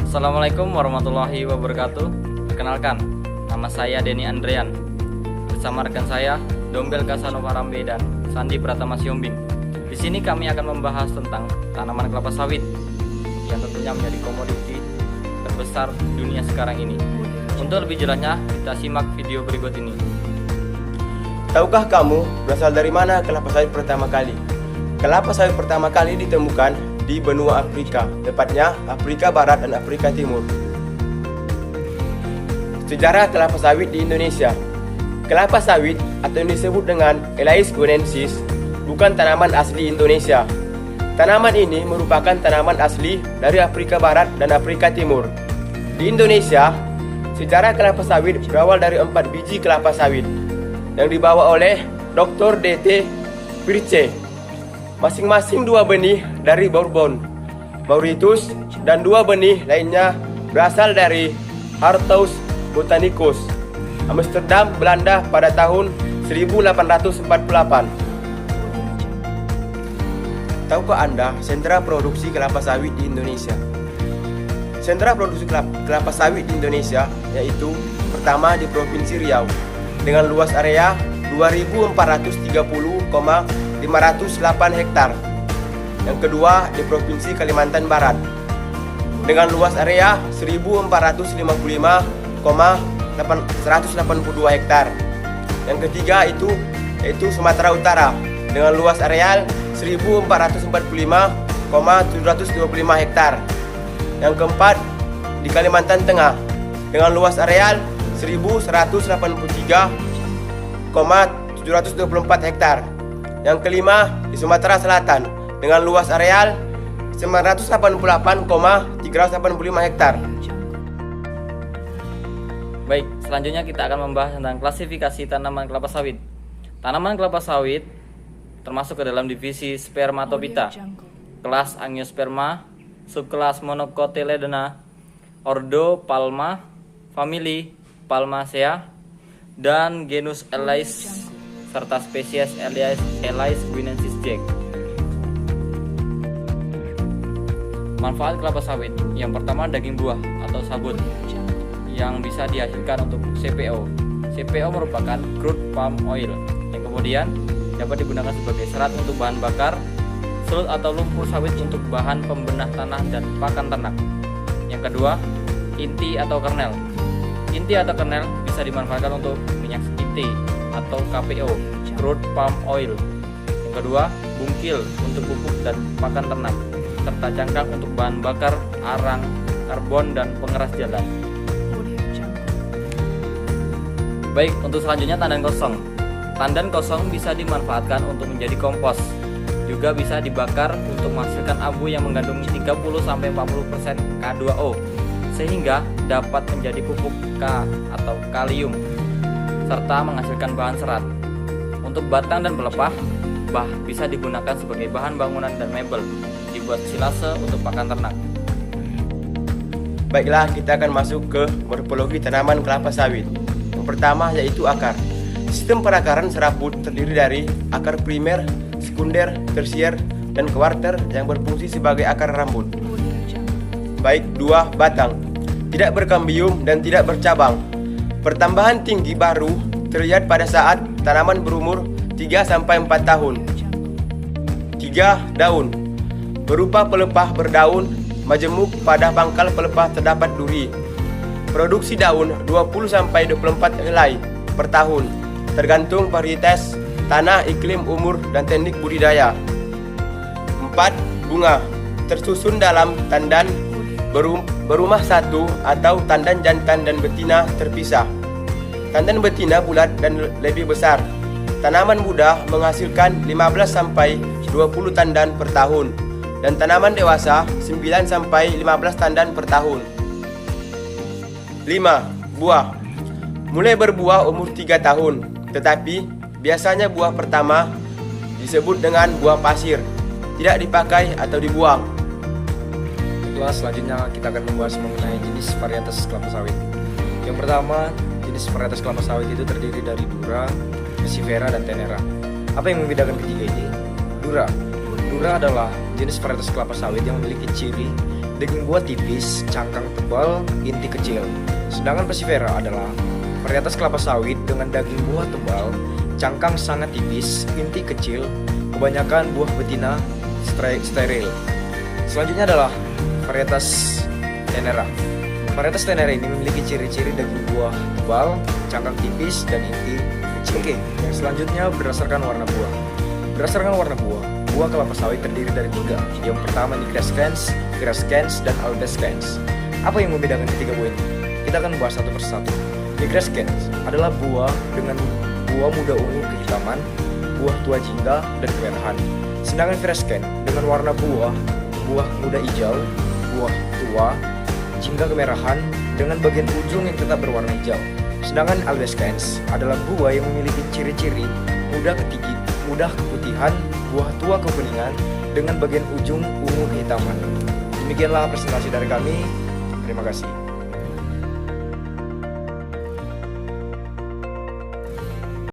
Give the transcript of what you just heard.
Assalamualaikum warahmatullahi wabarakatuh. Perkenalkan, nama saya Denny Andrean. Bersama rekan saya, Dombel Kasanova Rambe dan Sandi Pratama Siombing. Di sini kami akan membahas tentang tanaman kelapa sawit yang tentunya menjadi komoditi terbesar dunia sekarang ini. Untuk lebih jelasnya, kita simak video berikut ini. Tahukah kamu berasal dari mana kelapa sawit pertama kali? Kelapa sawit pertama kali ditemukan di benua Afrika, tepatnya Afrika Barat dan Afrika Timur. Sejarah kelapa sawit di Indonesia. Kelapa sawit atau yang disebut dengan Elais guinensis bukan tanaman asli Indonesia. Tanaman ini merupakan tanaman asli dari Afrika Barat dan Afrika Timur. Di Indonesia, sejarah kelapa sawit berawal dari 4 biji kelapa sawit yang dibawa oleh Dr. D.T. Pirce. Masing-masing 2 benih dari Bourbon, Mauritius, dan 2 benih lainnya berasal dari Harthuis botanicus, Amsterdam, Belanda pada tahun 1848. Tahukah Anda sentra produksi kelapa sawit di Indonesia? Sentra produksi kelapa sawit di Indonesia yaitu pertama di Provinsi Riau dengan luas area 2430,508 hektar. Yang kedua di Provinsi Kalimantan Barat dengan luas area 1455,182 hektar. Yang ketiga yaitu Sumatera Utara dengan luas areal 1445,725 hektar. Yang keempat di Kalimantan Tengah dengan luas areal 1143,724 hektar. Yang kelima di Sumatera Selatan dengan luas areal 988,385 hektar. Baik, selanjutnya kita akan membahas tentang klasifikasi tanaman kelapa sawit. Tanaman kelapa sawit termasuk ke dalam divisi Spermatophyta, kelas Angiosperma, subkelas Monocotyledona, ordo Palma, famili Palmacea, dan genus Elais serta spesies Elais guinensis Jack. Manfaat kelapa sawit. Yang pertama, daging buah atau sabut yang bisa dihasilkan untuk CPO. CPO merupakan crude palm oil yang kemudian dapat digunakan sebagai serat untuk bahan bakar, selut atau lumpur sawit untuk bahan pembenah tanah dan pakan ternak. Yang kedua, inti atau kernel. Inti atau kernel bisa dimanfaatkan untuk minyak inti atau KPO, crude palm oil. Yang kedua, bungkil untuk pupuk dan pakan ternak, serta cangkang untuk bahan bakar, arang, karbon, dan pengeras jalan. Baik, untuk selanjutnya tandan kosong. Tandan kosong bisa dimanfaatkan untuk menjadi kompos. Juga bisa dibakar untuk menghasilkan abu yang mengandung 30-40% K2O, sehingga dapat menjadi pupuk K atau kalium, serta menghasilkan bahan serat. Untuk batang dan pelepah, bisa digunakan sebagai bahan bangunan dan mebel, dibuat silase untuk pakan ternak. Baiklah, kita akan masuk ke morfologi tanaman kelapa sawit. Yang pertama yaitu akar. Sistem perakaran serabut terdiri dari akar primer, sekunder, tersier, dan kuarter yang berfungsi sebagai akar rambut. Baik 2. Batang. Tidak berkambium dan tidak bercabang. Pertambahan tinggi baru terlihat pada saat tanaman berumur 3-4 tahun. 3. Daun. Berupa pelepah berdaun, majemuk, pada pangkal pelepah terdapat duri. Produksi daun 20-24 helai per tahun, tergantung varietas, tanah, iklim, umur, dan teknik budidaya. 4. Bunga. Tersusun dalam tandan berumah satu atau tandan jantan dan betina terpisah. Tandan betina bulat dan lebih besar. Tanaman muda menghasilkan 15-20 tandan per tahun, dan tanaman dewasa 9-15 tandan per tahun. 5. Buah. Mulai berbuah umur 3 tahun, tetapi biasanya buah pertama disebut dengan buah pasir, tidak dipakai atau dibuang. Selanjutnya kita akan membahas mengenai jenis varietas kelapa sawit. Yang pertama, jenis varietas kelapa sawit itu terdiri dari Dura, Persifera, dan Tenera. Apa yang membedakan ketiga ini? Dura Dura adalah jenis varietas kelapa sawit yang memiliki ciri daging buah tipis, cangkang tebal, inti kecil. Sedangkan Persifera adalah varietas kelapa sawit dengan daging buah tebal, cangkang sangat tipis, inti kecil, kebanyakan buah betina steril. Selanjutnya adalah varietas Tenera. Varietas Tenera ini memiliki ciri-ciri daging buah tebal, cangkang tipis, dan inti kecil. Oke, yang selanjutnya berdasarkan warna buah. Berdasarkan warna buah, buah kelapa sawit terdiri dari 3. Yang pertama Nigreskens, Greskens, dan Albeskens. Apa yang membedakan ketiga buah ini? Kita akan bahas satu persatu. Nigreskens adalah buah dengan buah muda ungu kehitaman, buah tua jingga, dan kemerahan. Sedangkan Greskens dengan warna buah muda hijau, buah tua, jingga kemerahan, dengan bagian ujung yang tetap berwarna hijau. Sedangkan Albeskens adalah buah yang memiliki ciri-ciri muda keputihan, buah tua kekuningan, dengan bagian ujung ungu kehitaman. Demikianlah presentasi dari kami. Terima kasih.